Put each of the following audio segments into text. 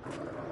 Oh, man.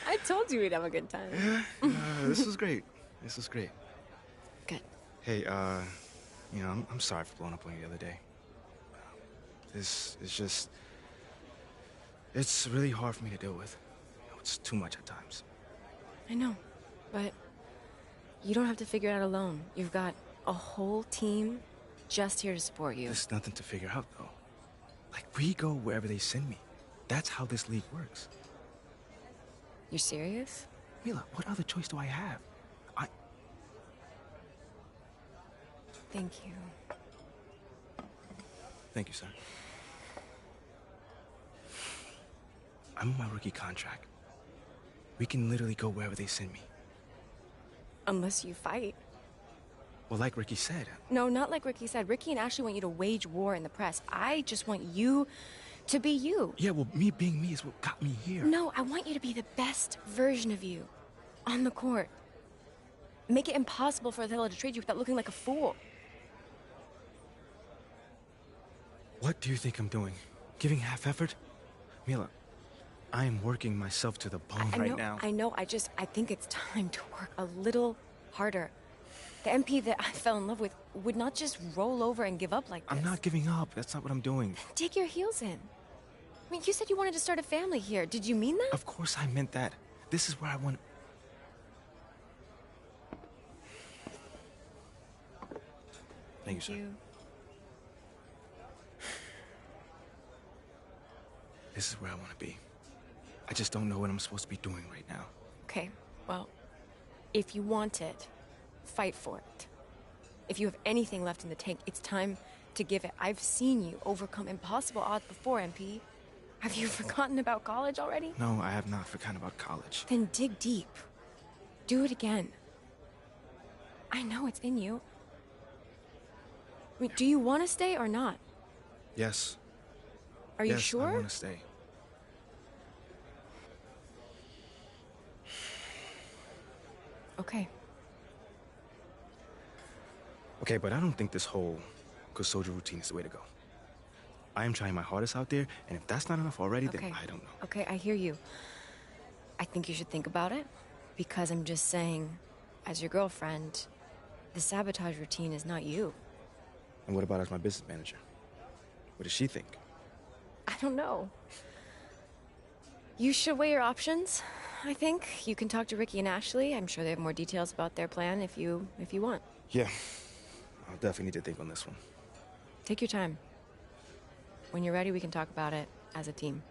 I told you we'd have a good time. This was great. This was great. Good. Hey, I'm sorry for blowing up on you the other day. This is just... It's really hard for me to deal with. It's too much at times. I know, but you don't have to figure it out alone. You've got a whole team just here to support you. There's nothing to figure out, though. Like, we go wherever they send me. That's how this league works. You're serious? Mila, what other choice do I have? Thank you. Thank you, sir. I'm on my rookie contract. We can literally go wherever they send me. Unless you fight. Well, like Ricky said... No, not like Ricky said. Ricky and Ashley want you to wage war in the press. I just want you to be you. Yeah, well, me being me is what got me here. No, I want you to be the best version of you. On the court. Make it impossible for Othello to trade you without looking like a fool. What do you think I'm doing? Giving half effort? Mila, I am working myself to the bone right now. I know. I think it's time to work a little harder. The MP that I fell in love with would not just roll over and give up like this. I'm not giving up. That's not what I'm doing. Dig your heels in. I mean, you said you wanted to start a family here. Did you mean that? Of course I meant that. This is where I want... Thank you, sir. This is where I want to be. I just don't know what I'm supposed to be doing right now. Okay, well, if you want it, fight for it. If you have anything left in the tank, it's time to give it. I've seen you overcome impossible odds before, MP. Have you forgotten about college already? No, I have not forgotten about college. Then dig deep. Do it again. I know it's in you. I mean, do you want to stay or not? Yes. Are you Yes, I sure? want to stay. Okay. Okay, but I don't think this whole good soldier routine is the way to go. I am trying my hardest out there, and if that's not enough already, then Okay. I don't know. Okay, I hear you. I think you should think about it, because I'm just saying, as your girlfriend, the sabotage routine is not you. And what about as my business manager? What does she think? I don't know. You should weigh your options, I think. You can talk to Ricky and Ashley. I'm sure they have more details about their plan if you want. Yeah, I'll definitely need to think on this one. Take your time. When you're ready, we can talk about it as a team.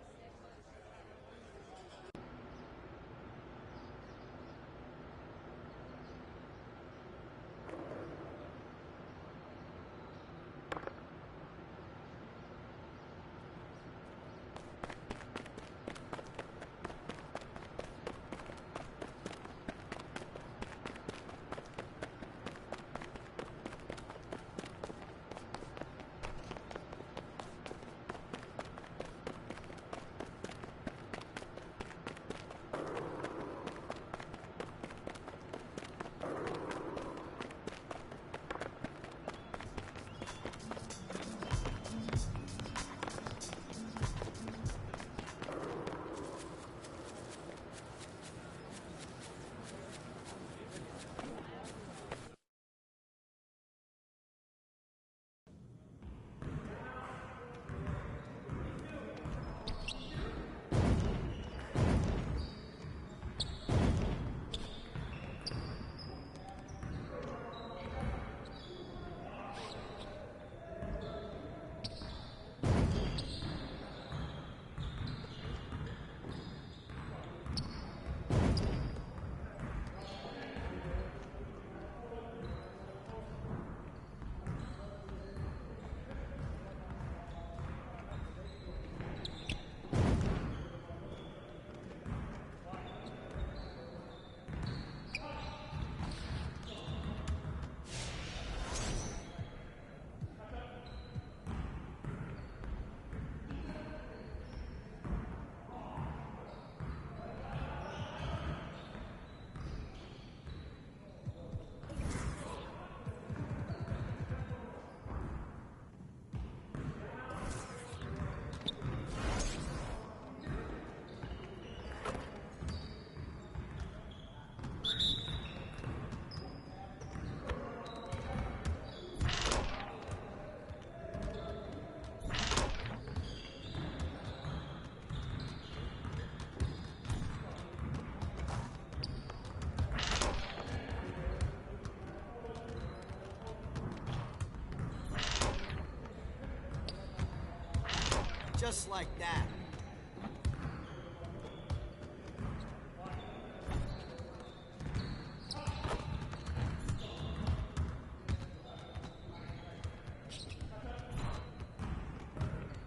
Just like that.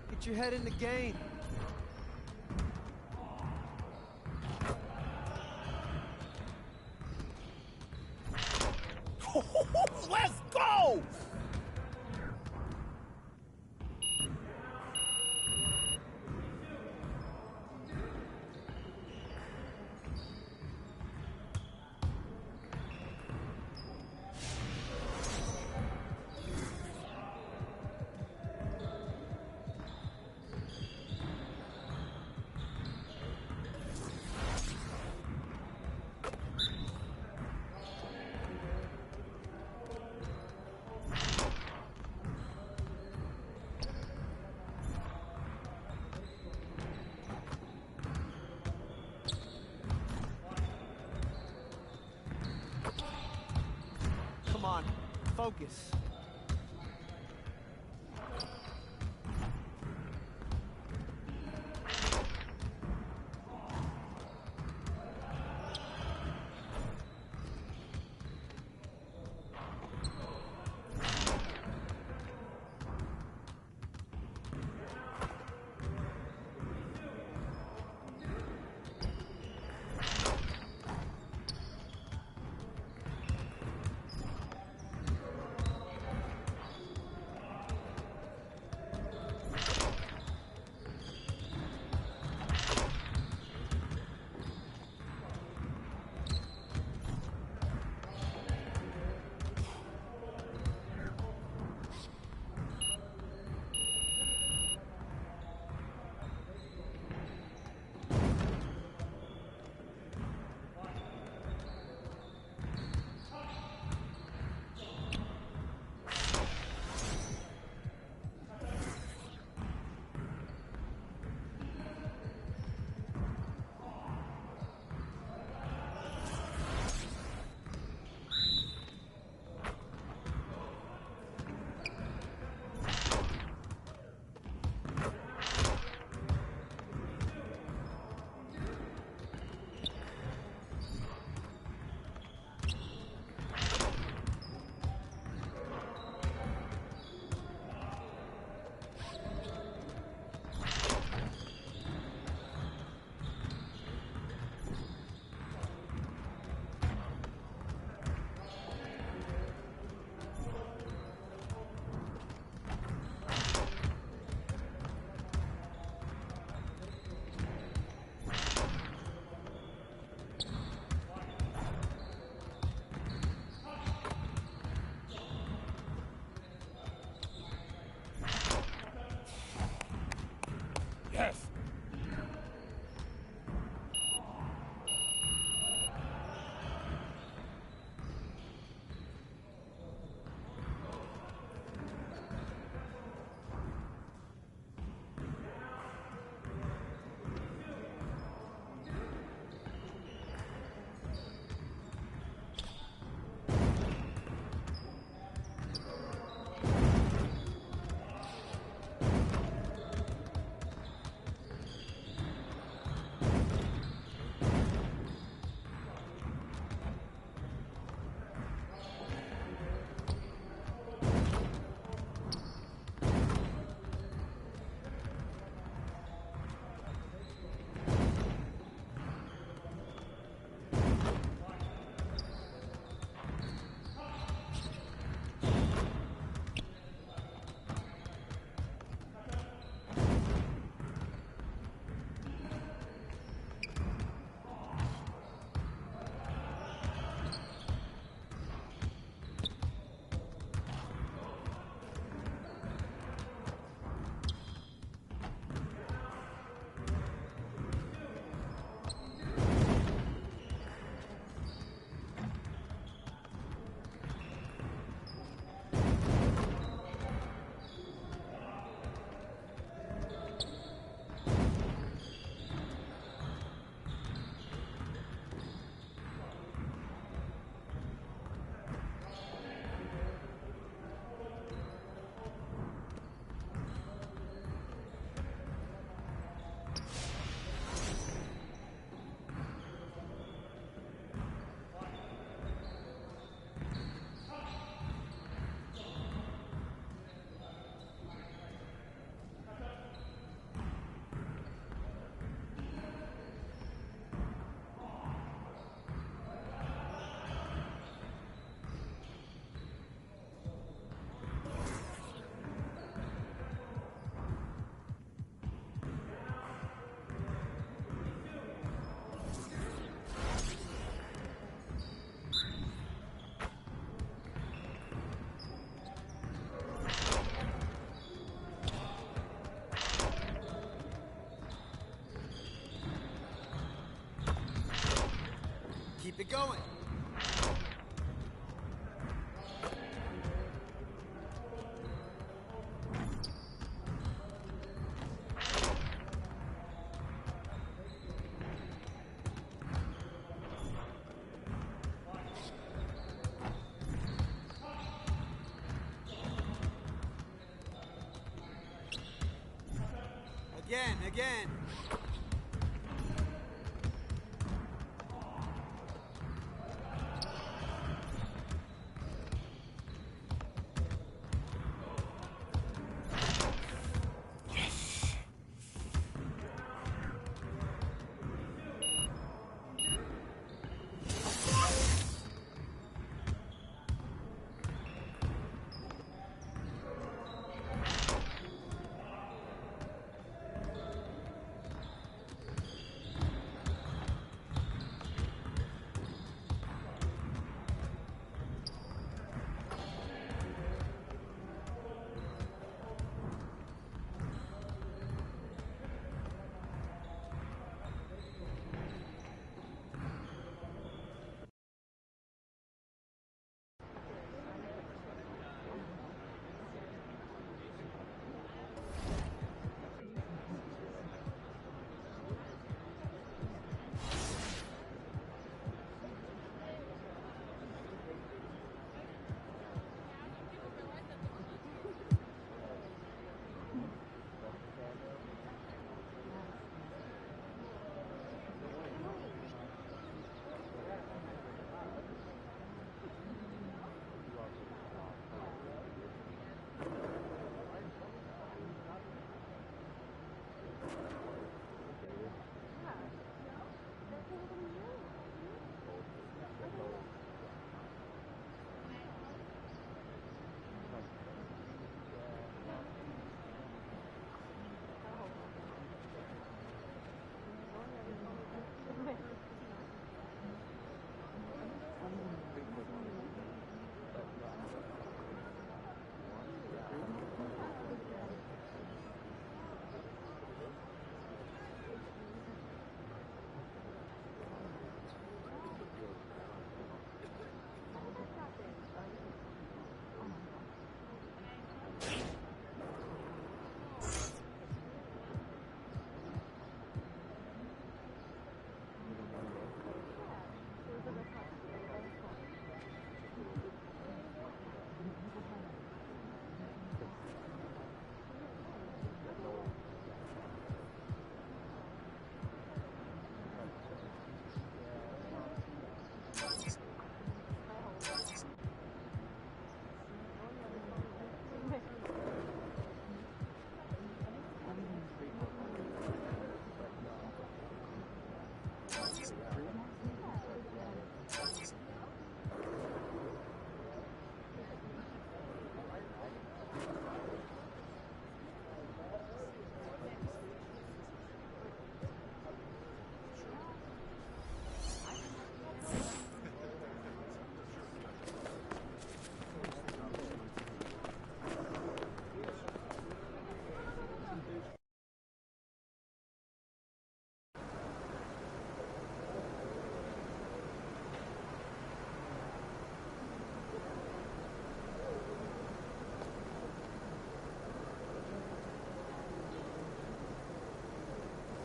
Get your head in the game. Let's go! Come on, focus. Keep it going. Again.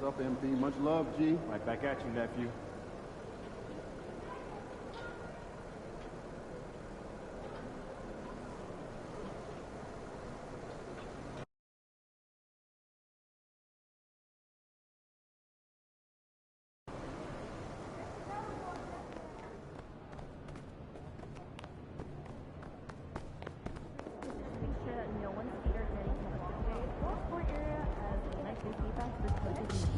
What's up, MP? Much love, G. Right back at you, nephew. Make sure that no one's feet are getting to the walkway or floor area as the next safety fast is closed.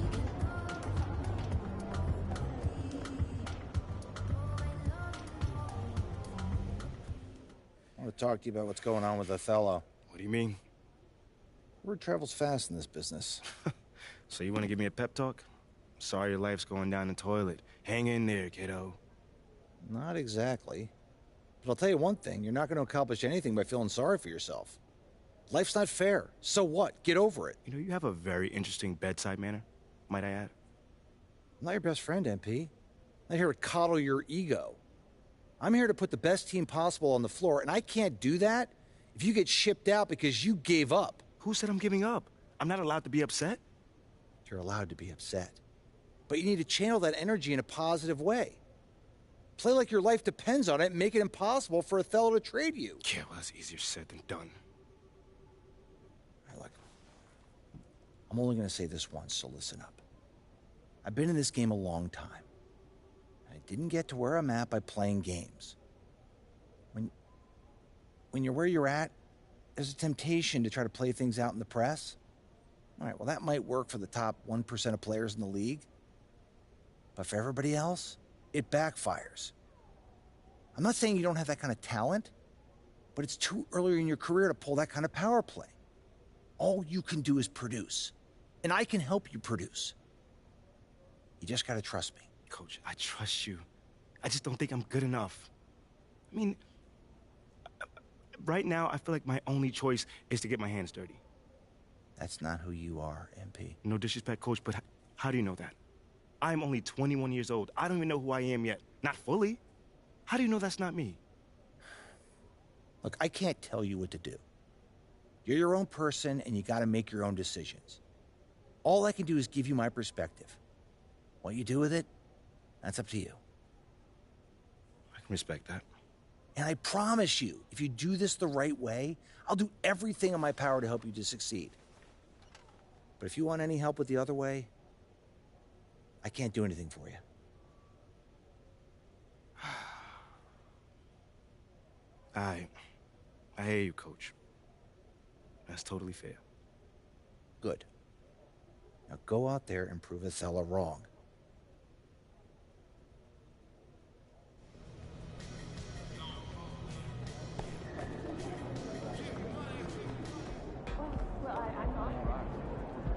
I want to talk to you about what's going on with Othello. What do you mean? Word travels fast in this business. So you want to give me a pep talk? Sorry your life's going down the toilet. Hang in there, kiddo. Not exactly. But I'll tell you one thing, you're not going to accomplish anything by feeling sorry for yourself. Life's not fair. So what? Get over it. You know, you have a very interesting bedside manner, might I add. I'm not your best friend, MP. I'm not here to coddle your ego. I'm here to put the best team possible on the floor, and I can't do that if you get shipped out because you gave up. Who said I'm giving up? I'm not allowed to be upset. You're allowed to be upset. But you need to channel that energy in a positive way. Play like your life depends on it and make it impossible for Othello to trade you. Yeah, well, that's easier said than done. Look, I'm only going to say this once, so listen up. I've been in this game a long time. I didn't get to where I'm at by playing games. When you're where you're at, there's a temptation to try to play things out in the press. All right, well, that might work for the top 1% of players in the league. But for everybody else, it backfires. I'm not saying you don't have that kind of talent, but it's too early in your career to pull that kind of power play. All you can do is produce, and I can help you produce. You just gotta trust me. Coach, I trust you. I just don't think I'm good enough. I mean, right now, I feel like my only choice is to get my hands dirty. That's not who you are, MP. No disrespect, Coach, but how do you know that? I'm only 21 years old. I don't even know who I am yet. Not fully. How do you know that's not me? Look, I can't tell you what to do. You're your own person, and you gotta make your own decisions. All I can do is give you my perspective. What you do with it, that's up to you. I can respect that. And I promise you, if you do this the right way, I'll do everything in my power to help you to succeed. But if you want any help with the other way, I can't do anything for you. I hear you, Coach. That's totally fair. Good. Now go out there and prove Othello wrong. Well, I'm not.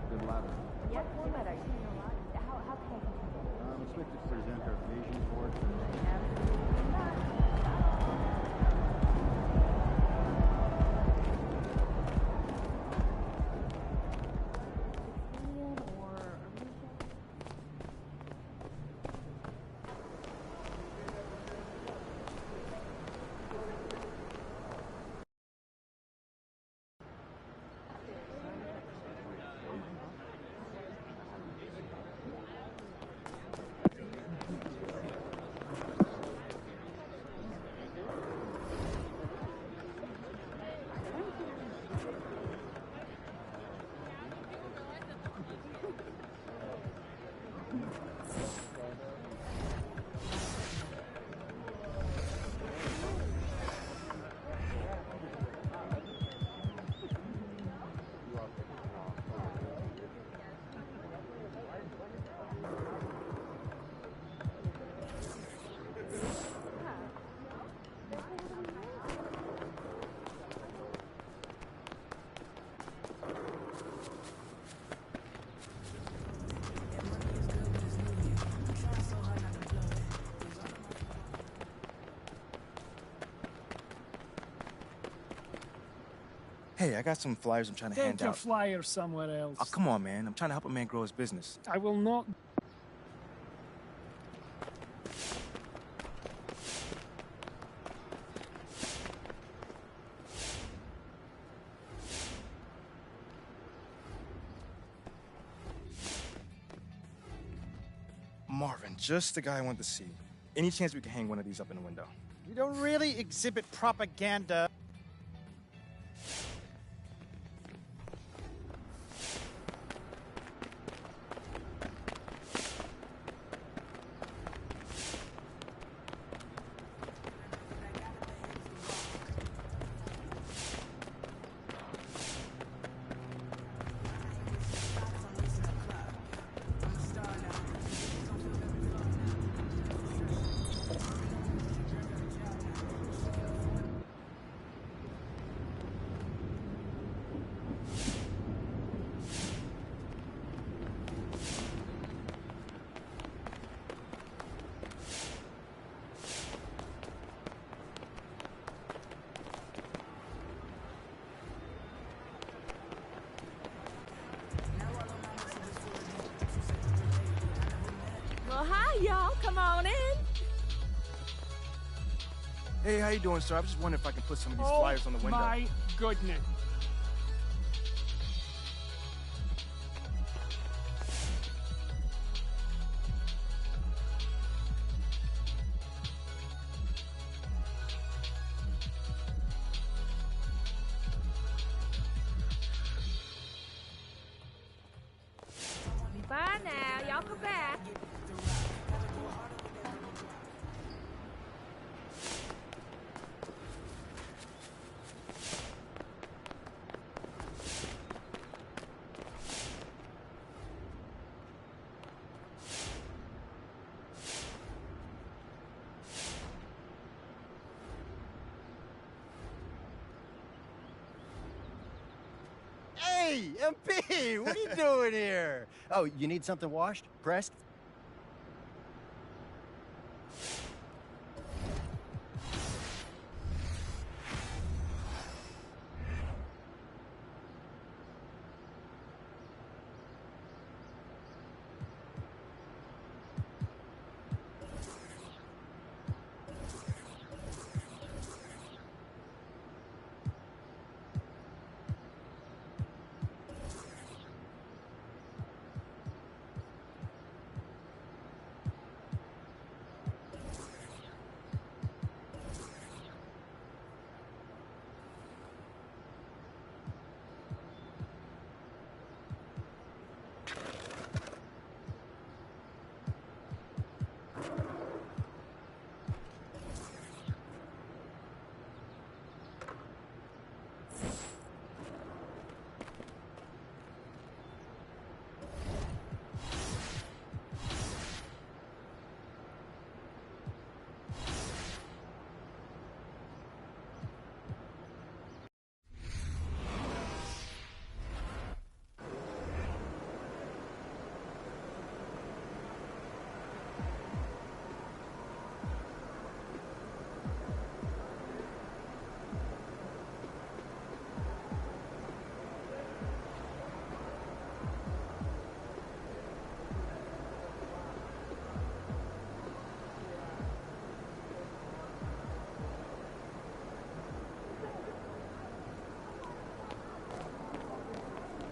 Good ladder. Yes, one that I see a lot. How can I continue? I'm expected to present our vision for it. Absolutely not. Or Hey, I got some flyers I'm trying to Take hand your out. flyer somewhere else. Oh, come on, man. I'm trying to help a man grow his business. I will not. Marvin, just the guy I want to see. Any chance we can hang one of these up in the window? You don't really exhibit propaganda. Well, hi, y'all. Come on in. Hey, how you doing, sir? I was just wondering if I can put some of these Oh, flyers on the window. my goodness. Bye now. Y'all come back. Hey, MP, what are you doing here? Oh, you need something washed? Pressed?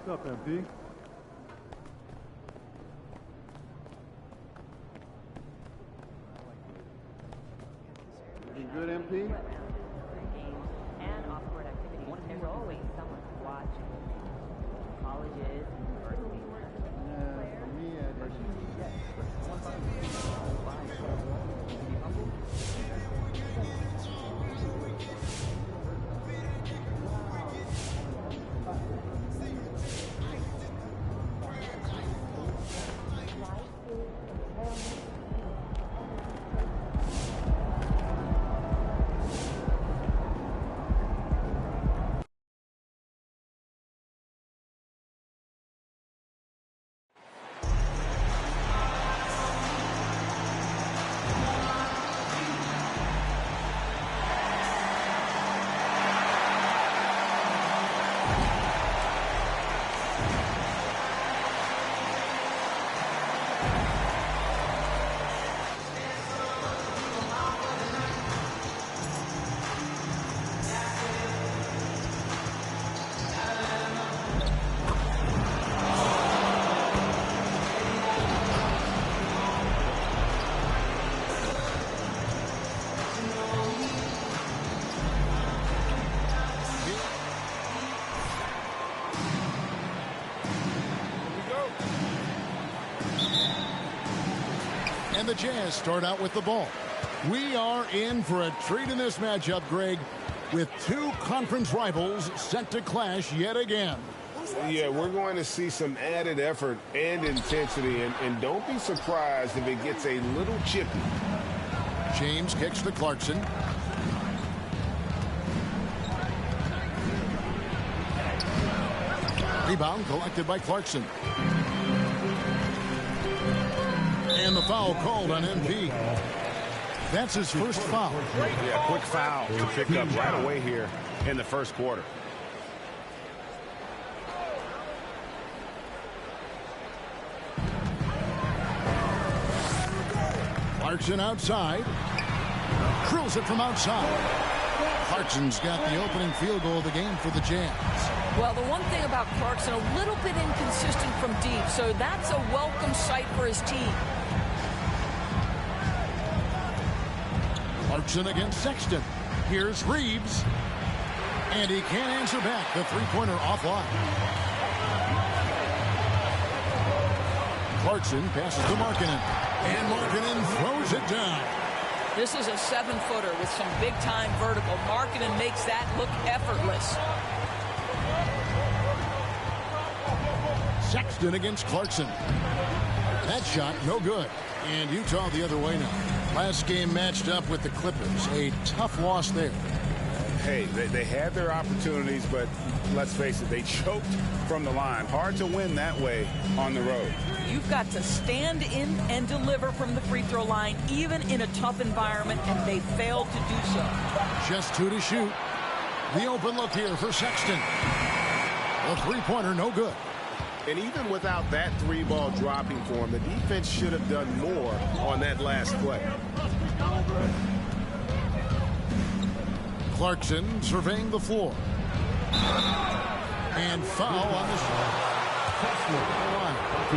What's up, MP? Looking good, MP? And off-court activities. There's always someone to watch. Colleges, universities. Yeah, for me, And the Jazz start out with the ball. We are in for a treat in this matchup, Greg, with two conference rivals set to clash yet again. Yeah, we're going to see some added effort and intensity, and don't be surprised if it gets a little chippy. James kicks to Clarkson. Rebound collected by Clarkson. And the foul called on MP. That's his first foul. Yeah, quick foul to pick up right away here in the first quarter. Clarkson outside. Drills it from outside. Clarkson's got the opening field goal of the game for the Jazz. Well, the one thing about Clarkson, a little bit inconsistent from deep, so that's a welcome sight for his team. Clarkson against Sexton. Here's Reeves. And he can't answer back. The three-pointer offline. Clarkson passes to Markkanen. And Markkanen throws it down. This is a 7-footer with some big-time vertical. Markkanen makes that look effortless. Sexton against Clarkson. That shot, no good. And Utah the other way now. Last game matched up with the Clippers. A tough loss there. Hey, they had their opportunities, but let's face it, they choked from the line. Hard to win that way on the road. You've got to stand in and deliver from the free throw line, even in a tough environment, and they failed to do so. Just 2 to shoot. The open look here for Sexton. The three-pointer, no good. And even without that 3-ball dropping for him, the defense should have done more on that last play. Clarkson surveying the floor. And foul on the shot.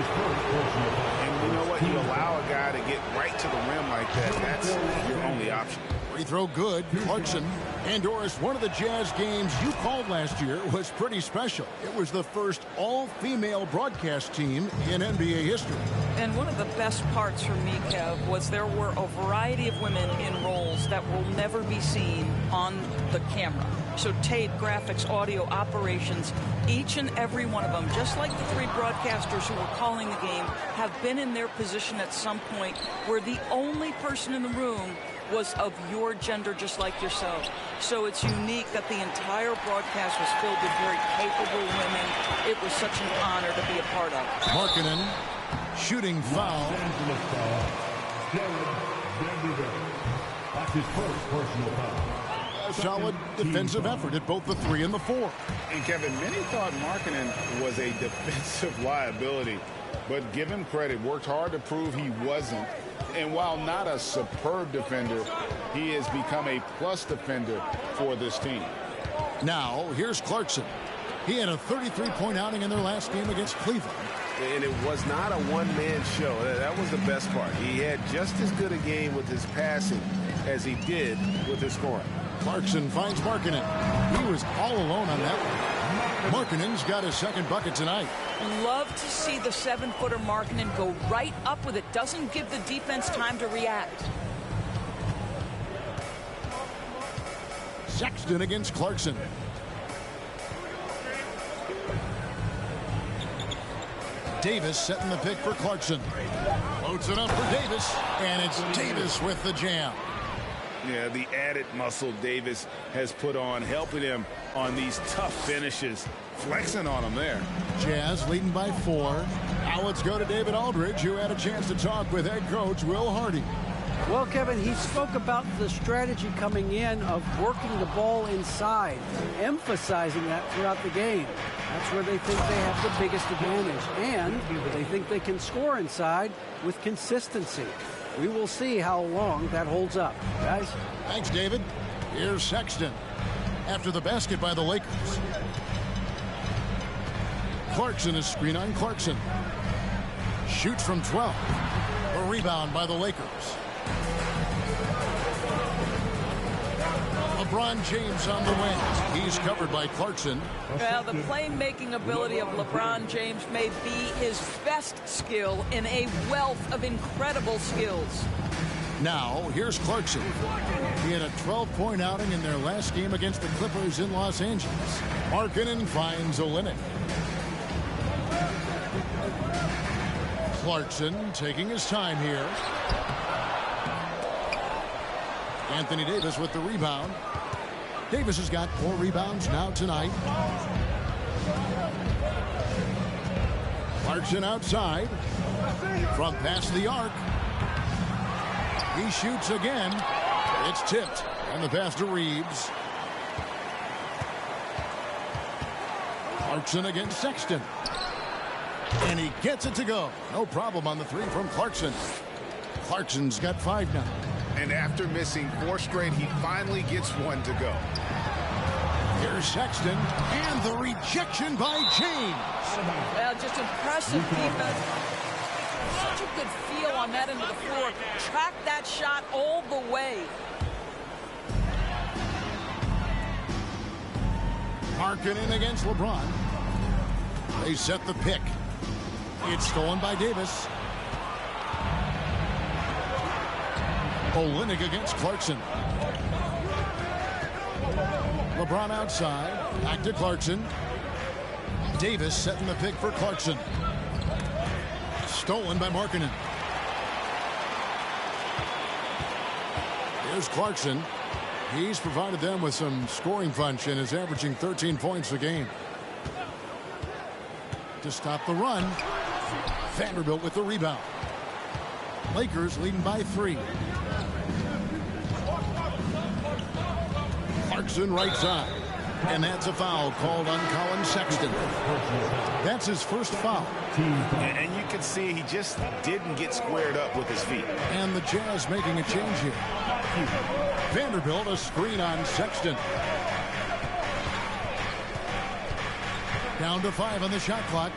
And you know what? You allow a guy to get right to the rim like that. That's your only option. Free throw good. Clarkson. And Doris, one of the Jazz games you called last year was pretty special. It was the first all-female broadcast team in NBA history. And one of the best parts for me, Kev, was there were a variety of women in roles that will never be seen on the camera. So tape, graphics, audio, operations, each and every one of them, just like the 3 broadcasters who were calling the game, have been in their position at some point where the only person in the room was of your gender, just like yourself. So it's unique that the entire broadcast was filled with very capable women. It was such an honor to be a part of. Markkanen, shooting foul. That's his first personal foul. A solid defensive effort at both the 3 and the 4. And Kevin, many thought Markkanen was a defensive liability, but give him credit, worked hard to prove he wasn't. And while not a superb defender, he has become a plus defender for this team. Now, here's Clarkson. He had a 33-point outing in their last game against Cleveland. And it was not a one-man show. That was the best part. He had just as good a game with his passing as he did with his scoring. Clarkson finds Markkanen. He was all alone on that one. Markkanen's got his second bucket tonight. Love to see the 7-footer Markkanen go right up with it. Doesn't give the defense time to react. Sexton against Clarkson. Davis setting the pick for Clarkson. Loads it up for Davis, and it's Davis with the jam. Yeah, the added muscle Davis has put on, helping him on these tough finishes, flexing on him there. Jazz leading by 4. Now let's go to David Aldridge, who had a chance to talk with head coach Will Hardy. Well, Kevin, he spoke about the strategy coming in of working the ball inside, emphasizing that throughout the game. That's where they think they have the biggest advantage, and they think they can score inside with consistency. We will see how long that holds up, guys. Thanks, David. Here's Sexton after the basket by the Lakers. Clarkson is screen on Clarkson. Shoots from 12. A rebound by the Lakers. LeBron James on the wing. He's covered by Clarkson. Well, the playmaking ability of LeBron James may be his best skill in a wealth of incredible skills. Now, here's Clarkson. He had a 12-point outing in their last game against the Clippers in Los Angeles. Markkanen finds Olynyk. Clarkson taking his time here. Anthony Davis with the rebound. Davis has got 4 rebounds now tonight. Clarkson outside. From past the arc. He shoots again. It's tipped. And the pass to Reeves. Clarkson against Sexton. And he gets it to go. No problem on the 3 from Clarkson. Clarkson's got 5 now. And after missing 4 straight, he finally gets 1 to go. Here's Sexton, and the rejection by James. Well, just impressive defense. Such a good feel on that end of the floor. Track that shot all the way. Markkanen against LeBron. They set the pick. It's stolen by Davis. Olynyk against Clarkson. LeBron outside. Back to Clarkson. Davis setting the pick for Clarkson. Stolen by Markkanen. Here's Clarkson. He's provided them with some scoring punch and is averaging 13 points a game. To stop the run, Vanderbilt with the rebound. Lakers leading by 3. Clarkson right side. And that's a foul called on Colin Sexton. That's his first foul. And you can see he just didn't get squared up with his feet. And the Jazz making a change here. Vanderbilt a screen on Sexton. Down to 5 on the shot clock.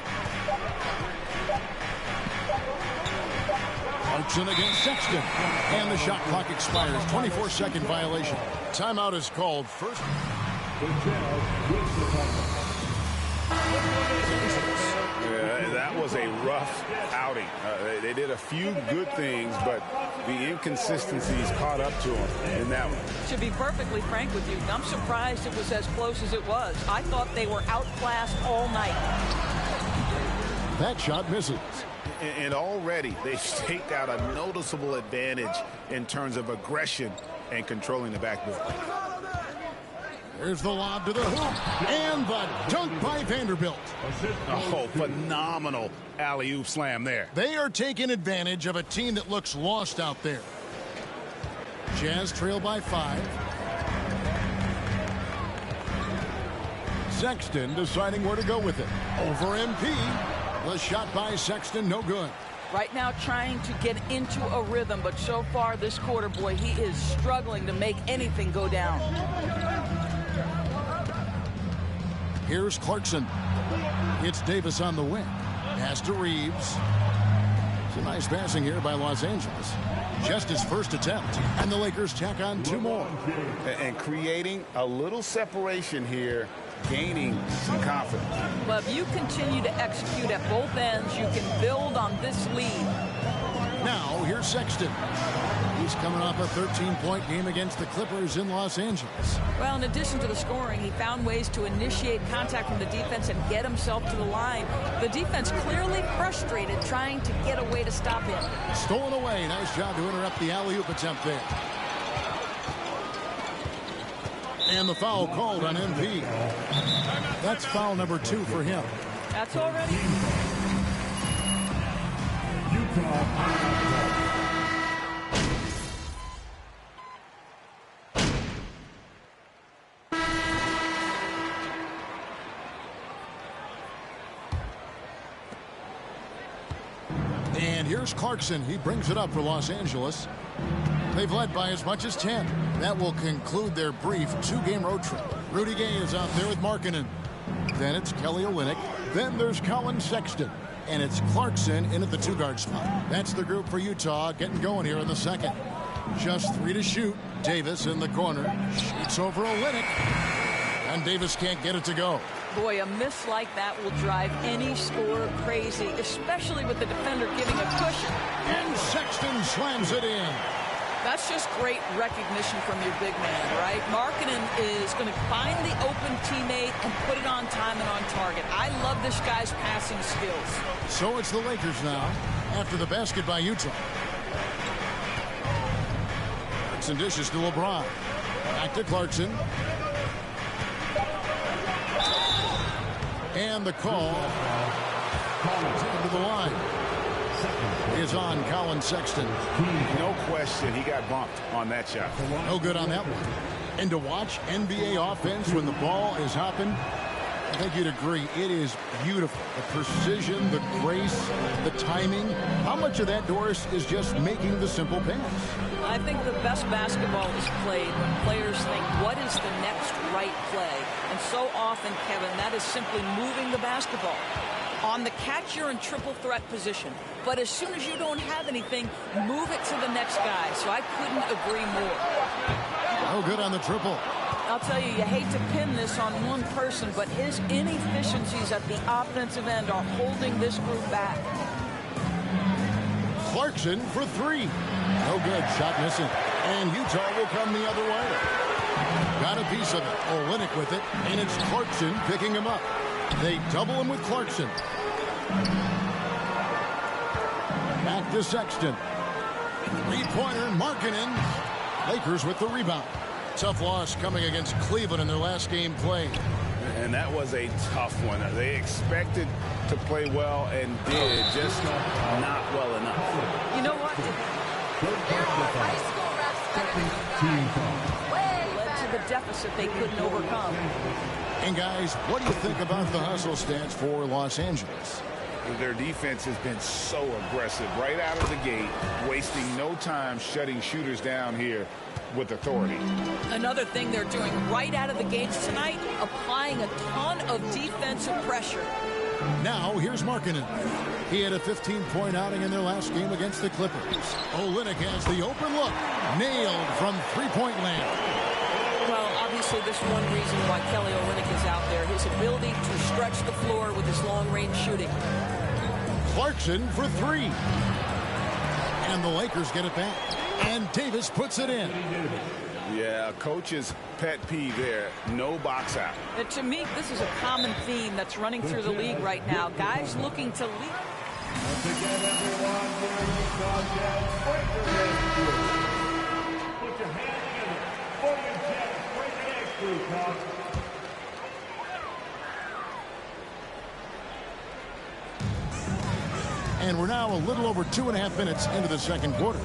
Clarkson against Sexton. And the shot clock expires. 24-second violation. Timeout is called first. Yeah, that was a rough outing. They did a few good things, but the inconsistencies caught up to them in that one. To be perfectly frank with you, I'm surprised it was as close as it was. I thought they were outclassed all night. That shot misses. And already they've staked out a noticeable advantage in terms of aggression and controlling the backboard. There's the lob to the hoop, and the dunk by Vanderbilt. Oh, phenomenal alley-oop slam there. They are taking advantage of a team that looks lost out there. Jazz trail by 5. Sexton deciding where to go with it. Over MP. The shot by Sexton, no good. Right now trying to get into a rhythm, but so far this quarter, boy, he is struggling to make anything go down. Here's Clarkson. It's Davis on the wing. Pass to Reeves. Some nice passing here by Los Angeles. Just his first attempt. And the Lakers tack on 2 more. And creating a little separation here, gaining some confidence. But if you continue to execute at both ends, you can build on this lead. Now, here's Sexton. He's coming off a 13-point game against the Clippers in Los Angeles. Well, in addition to the scoring, he found ways to initiate contact from the defense and get himself to the line. The defense clearly frustrated, trying to get a way to stop him. Stolen away. Nice job to interrupt the alley-oop attempt there. And the foul called on MP. That's foul number 2 for him. That's already... And here's Clarkson. He brings it up for Los Angeles. They've led by as much as 10. That will conclude their brief 2-game road trip. Rudy Gay is out there with Markkanen. Then it's Kelly Olynyk. Then there's Colin Sexton. And it's Clarkson in at the 2-guard spot. That's the group for Utah getting going here in the second. Just 3 to shoot. Davis in the corner. Shoots over Olynyk. And Davis can't get it to go. Boy, a miss like that will drive any scorer crazy, especially with the defender giving a cushion. And Sexton slams it in. That's just great recognition from your big man, right? Markkanen is going to find the open teammate and put it on time and on target. I love this guy's passing skills. So it's the Lakers now after the basket by Utah. Clarkson dishes to LeBron. Back to Clarkson. And the call to the line is on Colin Sexton. No question, he got bumped on that shot. No good on that one. And to watch NBA offense when the ball is hopping, I think you'd agree. It is beautiful. The precision, the grace, the timing. How much of that, Doris, is just making the simple pass? I think the best basketball is played when players think, what is the next right play? And so often, Kevin, that is simply moving the basketball. On the catch, you're in triple threat position. But as soon as you don't have anything, move it to the next guy. So I couldn't agree more. Oh, good on the triple. I'll tell you, you hate to pin this on one person, but his inefficiencies at the offensive end are holding this group back. Clarkson for three. No good. Shot missing. And Utah will come the other way. Got a piece of it. Olynyk with it. And it's Clarkson picking him up. They double him with Clarkson. Back to Sexton. Three-pointer, Markkanen. Lakers with the rebound. Tough loss coming against Cleveland in their last game played. And that was a tough one. They expected to play well and did, just not well enough. You know what? Led to the deficit they couldn't overcome. And guys, what do you think about the hustle stats for Los Angeles? Their defense has been so aggressive right out of the gate, wasting no time shutting shooters down here with authority. Another thing they're doing right out of the gates tonight, applying a ton of defensive pressure. Now, here's Markkanen. He had a 15-point outing in their last game against the Clippers. Olynyk has the open look. Nailed from three-point land. Well, obviously, this is one reason why Kelly Olynyk is out there. His ability to stretch the floor with his long-range shooting. Clarkson for three. And the Lakers get it back. And Davis puts it in. Yeah, coach's pet peeve there. No box out. And to me, this is a common theme that's running through the league right now. Guys looking to lead. Once again, everyone, during this contest, break your legs through. Put your hands together for your Jets. Break your legs through, Coach. And we're now a little over 2.5 minutes into the second quarter.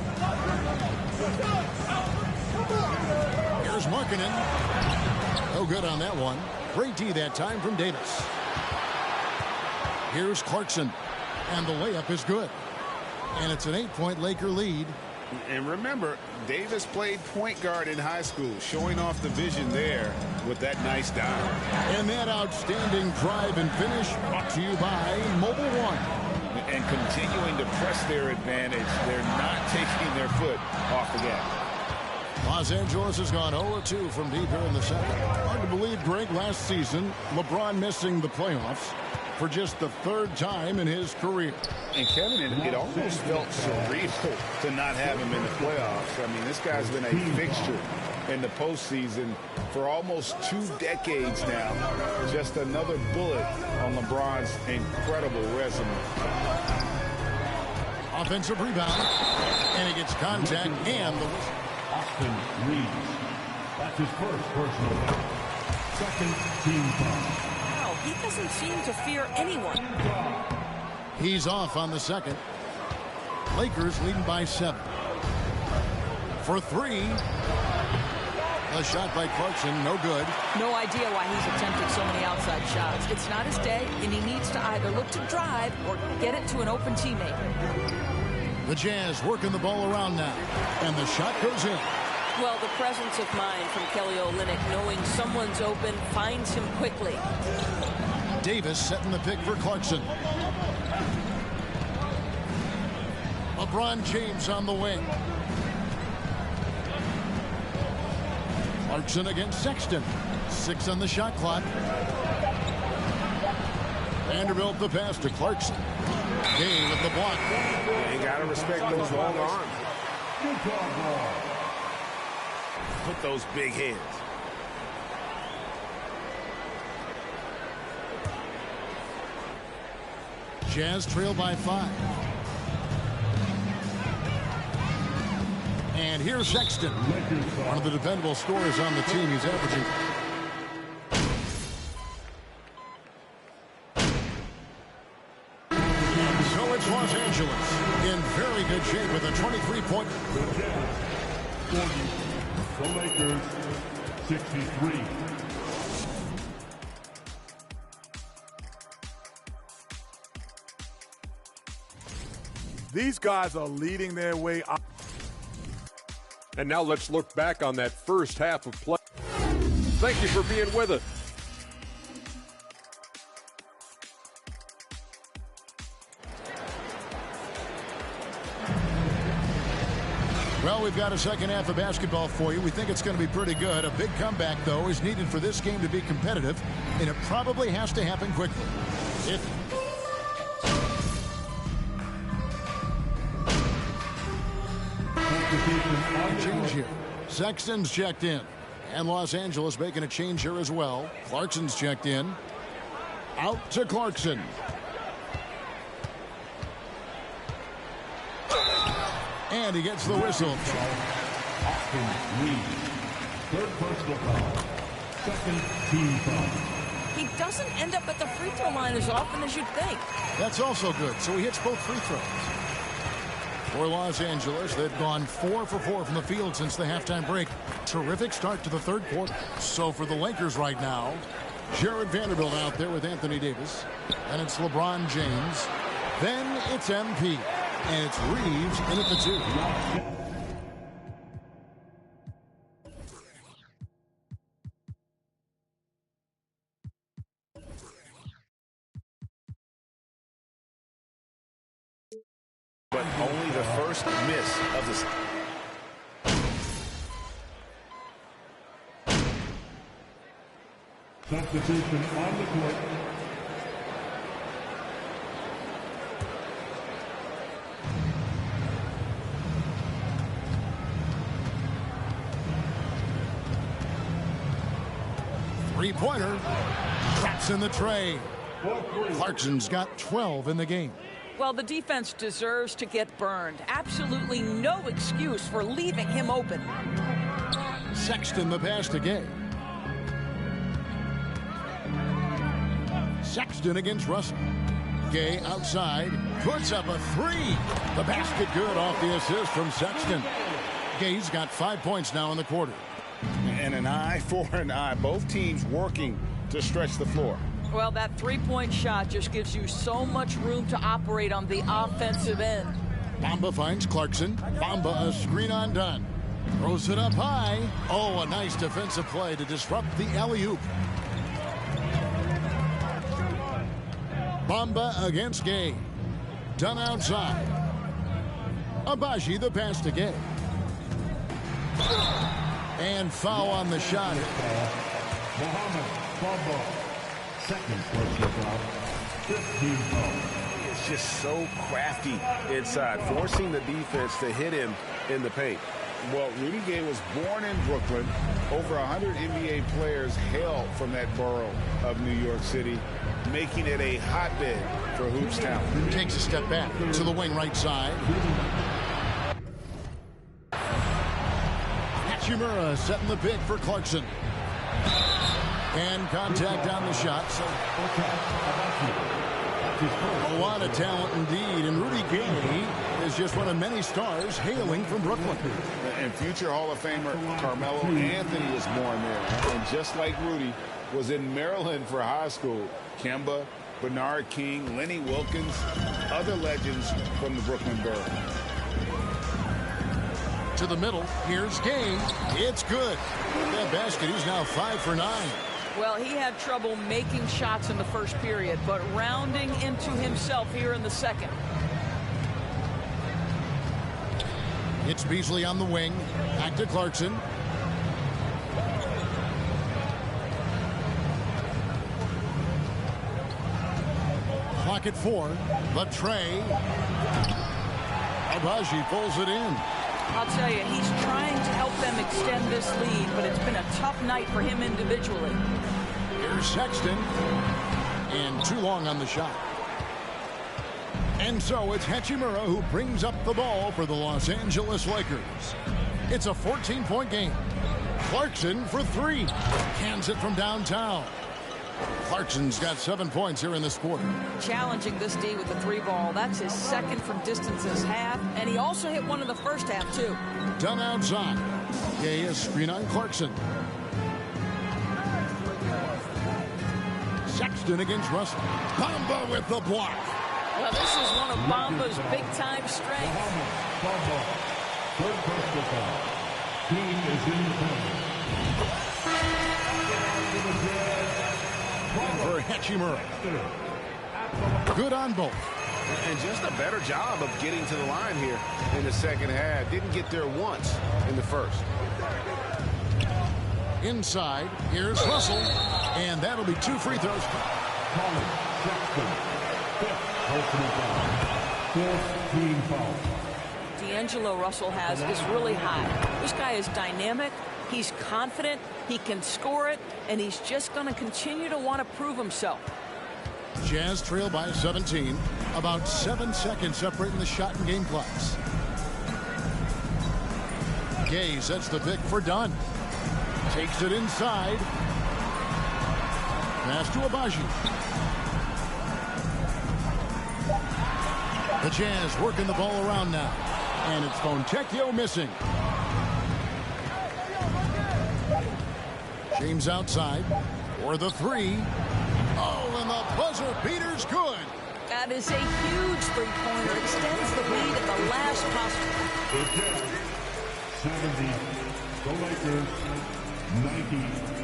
Here's Markkanen. No good on that one. Great D that time from Davis. Here's Clarkson. And the layup is good. And it's an 8-point Laker lead. And remember, Davis played point guard in high school, showing off the vision there with that nice dive. And that outstanding drive and finish brought to you by Mobile One. And continuing to press their advantage. They're not taking their foot off the gas. Los Angeles has gone 0-2 from deep here in the second. Hard to believe, Greg, last season, LeBron missing the playoffs for just the third time in his career. And Kevin, it almost felt surreal to not have him in the playoffs. I mean, this guy's been a fixture in the postseason for almost 2 decades now. Just another bullet on LeBron's incredible resume. Offensive rebound, and he gets contact and the whistle. Austin Reeves. That's his first personal foul. Second team foul. Wow, he doesn't seem to fear anyone. He's off on the second. Lakers leading by 7. For 3. A shot by Clarkson, no good. No idea why he's attempting so many outside shots. It's not his day, and he needs to either look to drive or get it to an open teammate. The Jazz working the ball around now, and the shot goes in. Well, the presence of mind from Kelly Olynyk, knowing someone's open, finds him quickly. Davis setting the pick for Clarkson. LeBron James on the wing. Clarkson against Sexton. 6 on the shot clock. Vanderbilt the pass to Clarkson. Gay with the block. You got to respect those long arms. Put those big hands. Jazz trail by 5. And here's Sexton. One of the dependable scorers on the team. He's averaging. So it's Los Angeles in very good shape with a 23-point. The Lakers 63. These guys are leading their way up. And now let's look back on that first half of play. Thank you for being with us. Well, we've got a second half of basketball for you. We think it's going to be pretty good. A big comeback, though, is needed for this game to be competitive, and it probably has to happen quickly. Change here. Sexton's checked in, and Los Angeles making a change here as well. Clarkson's checked in. Out to Clarkson. And he gets the whistle. Austin Reed. Third personal foul. Second team foul. He doesn't end up at the free throw line as often as you'd think. That's also good. So he hits both free throws. For Los Angeles, they've gone 4 for 4 from the field since the halftime break. Terrific start to the third quarter. So for the Lakers right now, Jared Vanderbilt out there with Anthony Davis. And it's LeBron James. Then it's MP. And it's Reeves in at the 2. But only the first miss of the... Substitution on the court. Three-pointer. Traps in the tray. Clarkson's got 12 in the game. Well, the defense deserves to get burned. Absolutely no excuse for leaving him open. Sexton the pass to Gay. Sexton against Russell. Gay outside. Puts up a 3. The basket good off the assist from Sexton. Gay's got 5 points now in the quarter. And an eye for an eye. Both teams working to stretch the floor. Well, that three-point shot just gives you so much room to operate on the offensive end. Bamba finds Clarkson. Bamba a screen on Dunn. Throws it up high. Oh, a nice defensive play to disrupt the alley-oop. Bamba against Gay. Dunn outside. Abaji the pass to Gay. And foul on the shot. Mohamed Bamba. Second personal foul. 15 foul. It's just so crafty inside, forcing the defense to hit him in the paint. Well, Rudy Gay was born in Brooklyn. Over 100 NBA players hail from that borough of New York City, making it a hotbed for hoops talent. Takes a step back to the wing right side. Hachimura setting the pick for Clarkson. And contact on the shot. So a lot of talent indeed. And Rudy Gay is just one of many stars hailing from Brooklyn. And future Hall of Famer Carmelo Anthony was born there. And just like Rudy, was in Maryland for high school. Kemba, Bernard King, Lenny Wilkins, other legends from the Brooklyn borough. To the middle, here's Gay. It's good. That basket, he's now 5 for 9. Well, he had trouble making shots in the first period, but rounding into himself here in the second. It's Beasley on the wing. Back to Clarkson. Clock at 4. The tray. Abaji pulls it in. I'll tell you, he's trying to help them extend this lead, but it's been a tough night for him individually. Here's Sexton. And too long on the shot. And so it's Hachimura who brings up the ball for the Los Angeles Lakers. It's a 14-point game. Clarkson for 3. Cans it from downtown. Clarkson's got 7 points here in this quarter. Challenging this D with the 3 ball. That's his second from distance this half. And he also hit one in the first half, too. Dunn outside. Gay is screen on Clarkson. Sexton against Russell. Bamba with the block. Well, this is one of Bamba's big-time strengths. Bamba, third personal foul. Team is in the penalty. For Hachimura. Good on both. And just a better job of getting to the line here in the second half. Didn't get there once in the first. Inside, here's Russell. And that'll be 2 free throws. Collins, Sexton, fifth personal foul. Fourth team foul. D'Angelo Russell has is really high. This guy is dynamic. He's confident. He can score it. And he's just going to continue to want to prove himself. Jazz trail by 17. About 7 seconds separating the shot and game clocks. Gay sets the pick for Dunn. Takes it inside. Pass to Abaji. The Jazz working the ball around now. And it's Fontecchio missing. James outside for the 3. Oh, and the buzzer beater's good. That is a huge three-pointer. Extends the lead at the last possible. The Jazz, 70. The Lakers, 90.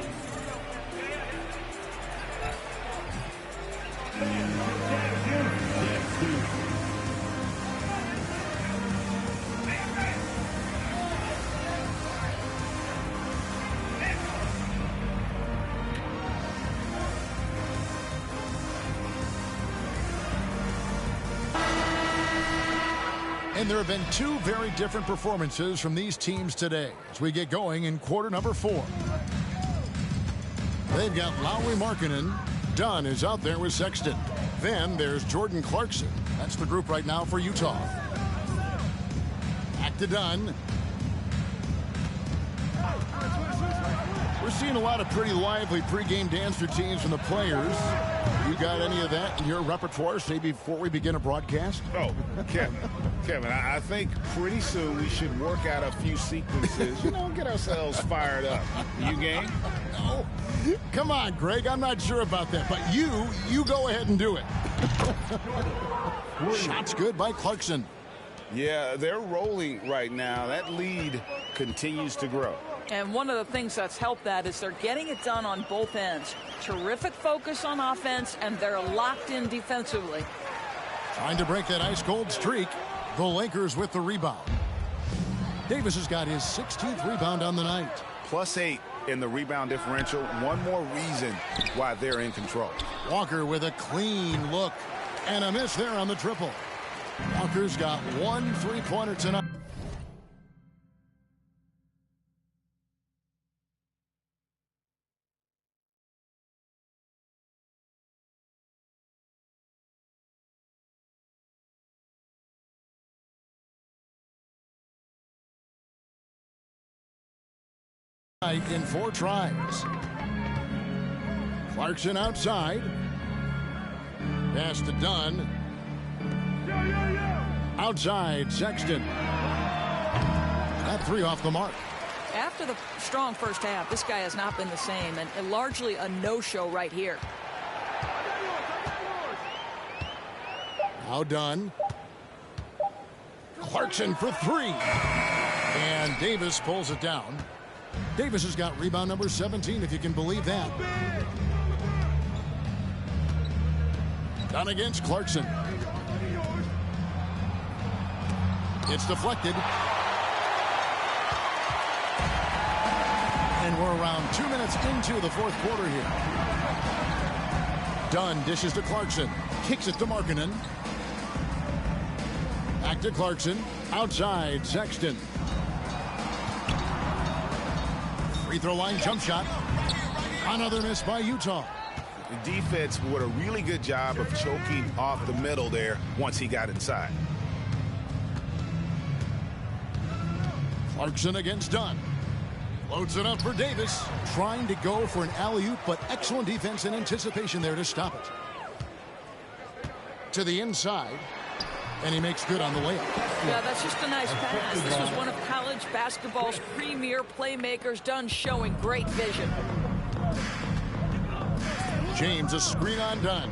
And there have been 2 very different performances from these teams today as we get going in quarter number 4. They've got Lauri Markkanen. Dunn is out there with Sexton. Then there's Jordan Clarkson. That's the group right now for Utah. Back to Dunn. We're seeing a lot of pretty lively pregame dance routines from the players. You got any of that in your repertoire, say, before we begin a broadcast? Oh, Kevin, I think pretty soon we should work out a few sequences, get ourselves fired up. You game? No. Come on, Greg, I'm not sure about that, but you go ahead and do it. Shot's good by Clarkson. Yeah, they're rolling right now. That lead continues to grow. And one of the things that's helped that is they're getting it done on both ends. Terrific focus on offense, and they're locked in defensively. Trying to break that ice-cold streak. The Lakers with the rebound. Davis has got his 16th rebound on the night. +8 in the rebound differential. One more reason why they're in control. Walker with a clean look. And a miss there on the triple. Walker's got 1 3-pointer tonight. In 4 tries. Clarkson outside. Pass to Dunn. Outside, Sexton. That 3 off the mark. After the strong first half, this guy has not been the same, and largely a no-show right here. Now Dunn. Clarkson for 3. And Davis pulls it down. Davis has got rebound number 17, if you can believe that. Dunn against Clarkson. It's deflected. And we're around 2 minutes into the 4th quarter here. Dunn dishes to Clarkson. Kicks it to Markkanen. Back to Clarkson. Outside, Sexton. Free throw line jump shot. Another miss by Utah. The defense did a really good job of choking off the middle there once he got inside. Clarkson against Dunn. Loads it up for Davis. Trying to go for an alley-oop, but excellent defense and anticipation there to stop it. To the inside. And he makes good on the layup. Yeah, that's just a nice pass. This was one of college basketball's premier playmakers. Dunn showing great vision. James, a screen on Dunn.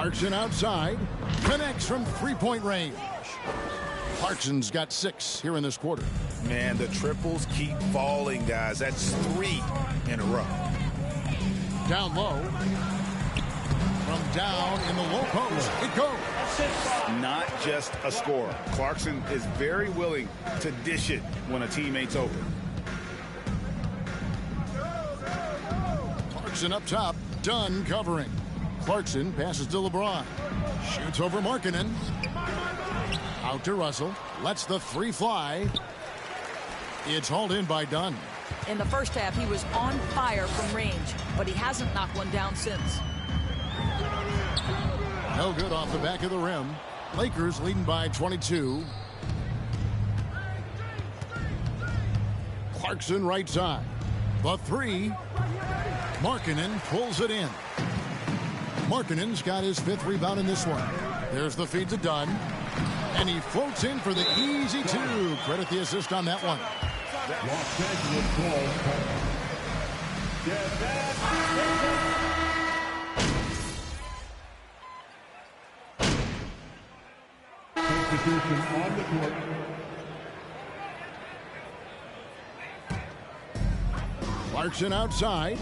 Clarkson outside. Connects from three-point range. Clarkson's got 6 here in this quarter. Man, the triples keep falling, guys. That's 3 in a row. Down low. From down in the low post, it goes. Not just a scorer. Clarkson is very willing to dish it when a teammate's open. Clarkson up top. Dunn covering. Clarkson passes to LeBron. Shoots over Markkanen. Out to Russell. Lets the 3 fly. It's hauled in by Dunn. In the first half, he was on fire from range, but he hasn't knocked one down since. No good off the back of the rim. Lakers leading by 22. Clarkson right side. The 3. Markkanen pulls it in. Markkanen's got his 5th rebound in this one. There's the feed to Dunn. And he floats in for the easy 2. Credit the assist on that one. Los Angeles ball. Substitution on the court. Clarkson outside.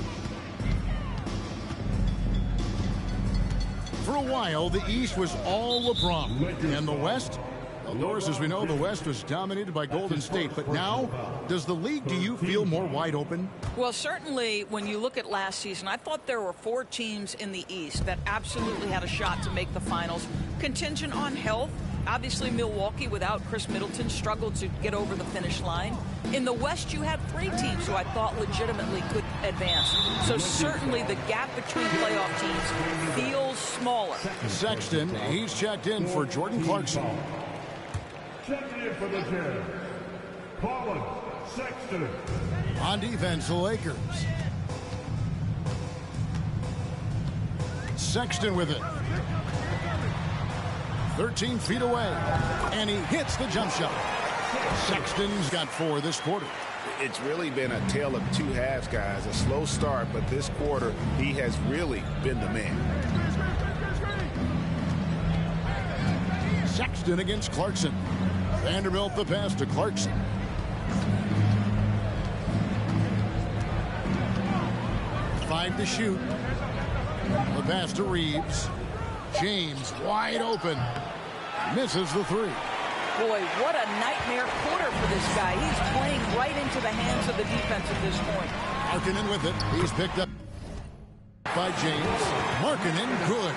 For a while, the East was all LeBron. And the West? Well, Norris, as we know, the West was dominated by Golden State. But now, does the league, do you feel more wide open? Well, certainly when you look at last season, I thought there were 4 teams in the East that absolutely had a shot to make the finals. Contingent on health. Obviously, Milwaukee, without Chris Middleton, struggled to get over the finish line. In the West, you had 3 teams who I thought legitimately could advance. So certainly the gap between playoff teams feels smaller. Sexton, he's checked in for Jordan Clarkson. Checking in for the Jazz, Colin Sexton. On defense, the Lakers. Sexton with it. 13 feet away. And he hits the jump shot. Sexton's got 4 this quarter. It's really been a tale of 2 halves, guys. A slow start, but this quarter, he has really been the man. Sexton against Clarkson. Vanderbilt the pass to Clarkson. Five to shoot. The pass to Reeves. James wide open. Misses the 3. Boy, what a nightmare quarter for this guy. He's playing right into the hands of the defense at this point. Markkanen with it. He's picked up by James. Markkanen good.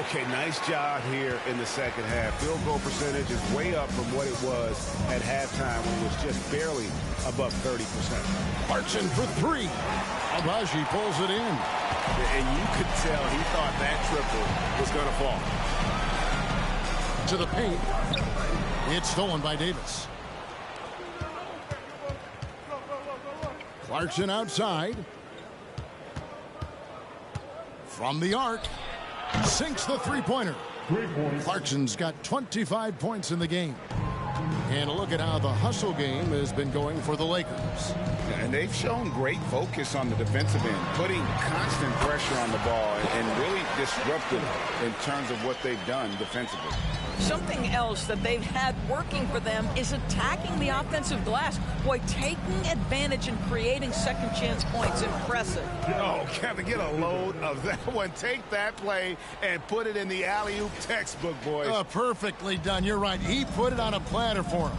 Okay, nice job here in the second half. Field goal percentage is way up from what it was at halftime when it was just barely above 30%. Clarkson for 3. Abaji pulls it in. And you could tell he thought that triple was going to fall. To the paint. It's stolen by Davis. Clarkson outside. From the arc. Sinks the 3-pointer. Clarkson's got 25 points in the game. And a look at how the hustle game has been going for the Lakers. And they've shown great focus on the defensive end, putting constant pressure on the ball and really disruptive in terms of what they've done defensively. Something else that they've had working for them is attacking the offensive glass. Boy, taking advantage and creating second chance points. Impressive. Oh, Kevin, get a load of that one. Take that play and put it in the alley-oop textbook, boys. Perfectly done. You're right. He put it on a platter for him.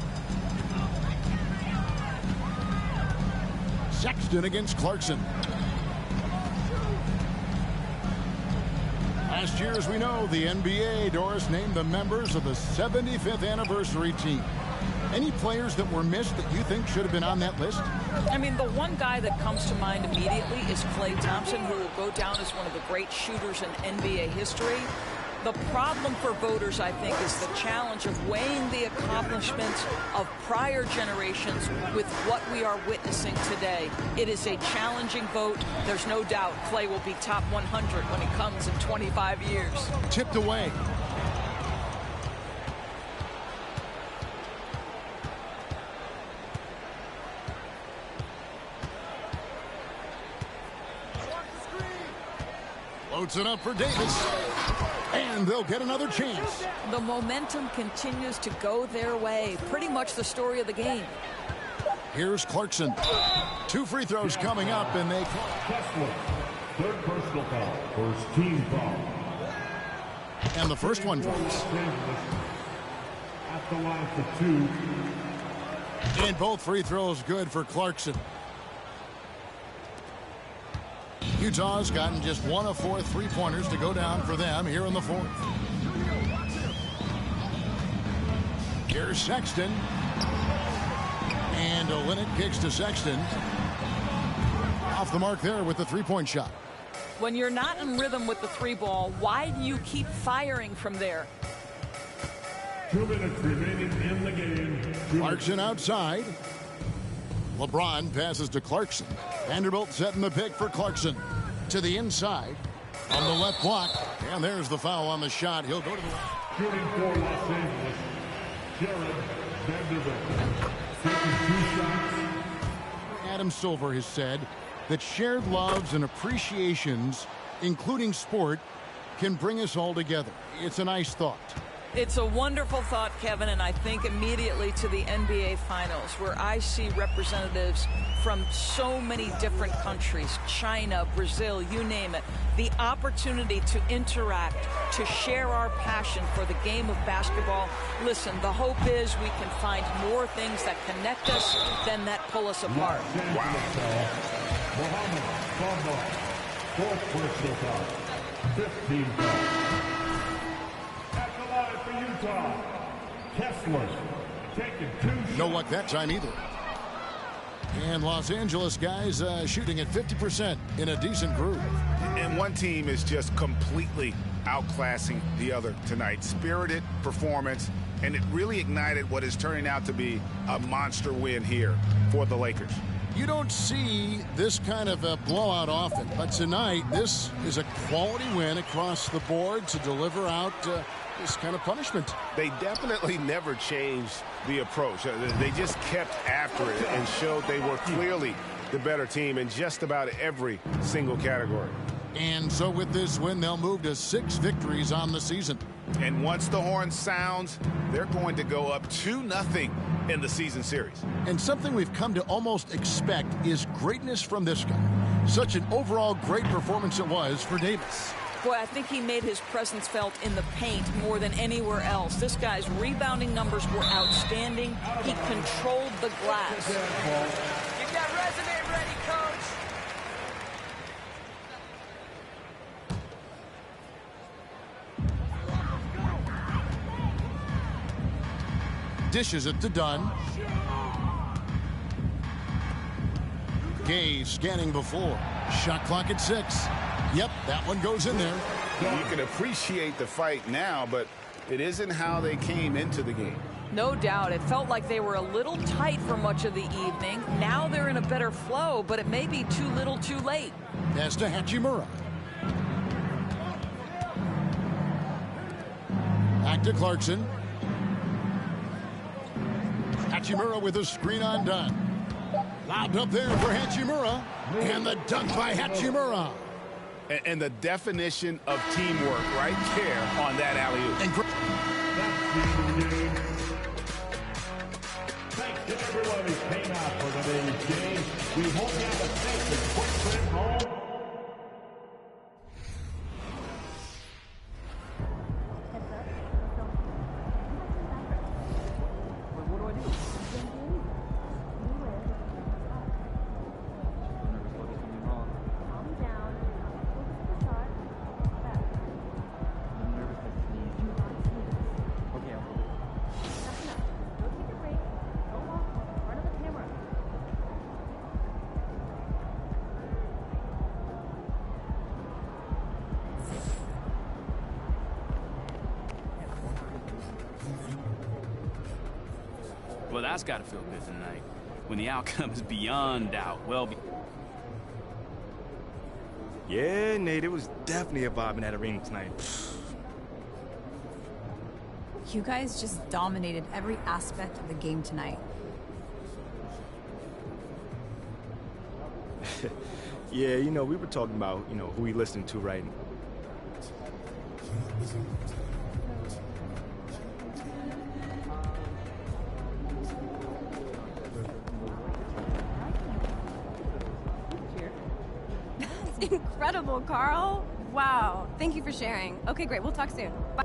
Sexton against Clarkson. Last year, as we know, the NBA, Doris, named the members of the 75th anniversary team. Any players that were missed that you think should have been on that list? I mean, the one guy that comes to mind immediately is Klay Thompson, who will go down as one of the great shooters in NBA history. The problem for voters, I think, is the challenge of weighing the accomplishments of prior generations with what we are witnessing today. It is a challenging vote. There's no doubt Klay will be top 100 when it comes in 25 years. Tipped away. Floats it up for Davis. And they'll get another chance. The momentum continues to go their way. Pretty much the story of the game. Here's Clarkson. 2 free throws coming up, and they... Kessler, third personal foul, first team foul. And the first one drops. At the line for 2. And both free throws good for Clarkson. Utah's gotten just 1 of 4 3-pointers to go down for them here in the fourth. Here's Sexton. And Olynyk kicks to Sexton. Off the mark there with the 3-point shot. When you're not in rhythm with the 3-ball, why do you keep firing from there? 2 minutes remaining in the game. Clarkson outside. LeBron passes to Clarkson. Vanderbilt setting the pick for Clarkson. To the inside. On the left block. And there's the foul on the shot. He'll go to the line. Shooting for Los Angeles, Jared Vanderbilt. Taking 2 shots. Adam Silver has said that shared loves and appreciations, including sport, can bring us all together. It's a nice thought. It's a wonderful thought, Kevin, and I think immediately to the NBA Finals, where I see representatives from so many different countries, China, Brazil, you name it, the opportunity to interact, to share our passion for the game of basketball. Listen, the hope is we can find more things that connect us than that pull us apart. Wow. Mohamed Bamba, fourth personal foul, 15 foul. At the line for Utah, Kessler taking 2 shots. No luck that time either. And Los Angeles guys shooting at 50% in a decent groove. And one team is just completely outclassing the other tonight. Spirited performance, and it really ignited what is turning out to be a monster win here for the Lakers. You don't see this kind of a blowout often, but tonight this is a quality win across the board to deliver out this kind of punishment. They definitely never changed the approach. They just kept after it and showed they were clearly the better team in just about every single category. And so with this win, they'll move to 6 victories on the season. And once the horn sounds, they're going to go up 2-0 in the season series. And something we've come to almost expect is greatness from this guy. Such an overall great performance it was for Davis. Boy, I think he made his presence felt in the paint more than anywhere else. This guy's rebounding numbers were outstanding. He controlled the glass. Get that resume ready, coach. Dishes it to Dunn. Gay scanning before. Shot clock at 6. Yep, that one goes in there. You can appreciate the fight now, but it isn't how they came into the game. No doubt. It felt like they were a little tight for much of the evening. Now they're in a better flow, but it may be too little too late. Pass to Hachimura. Back to Clarkson. Hachimura with a screen on Dunn. Lobbed up there for Hachimura. And the dunk by Hachimura. And the definition of teamwork right there on that alley-oop. Thanks to everyone who came out for today's game. We hope you have a safe and quick trip home. Well, that's got to feel good tonight, when the outcome is beyond doubt. Well, yeah, Nate, it was definitely a vibe in that arena tonight. You guys just dominated every aspect of the game tonight. Yeah, you know, we were talking about, who we listening to right That's incredible, Carl. Wow. Thank you for sharing. Okay, great. We'll talk soon. Bye.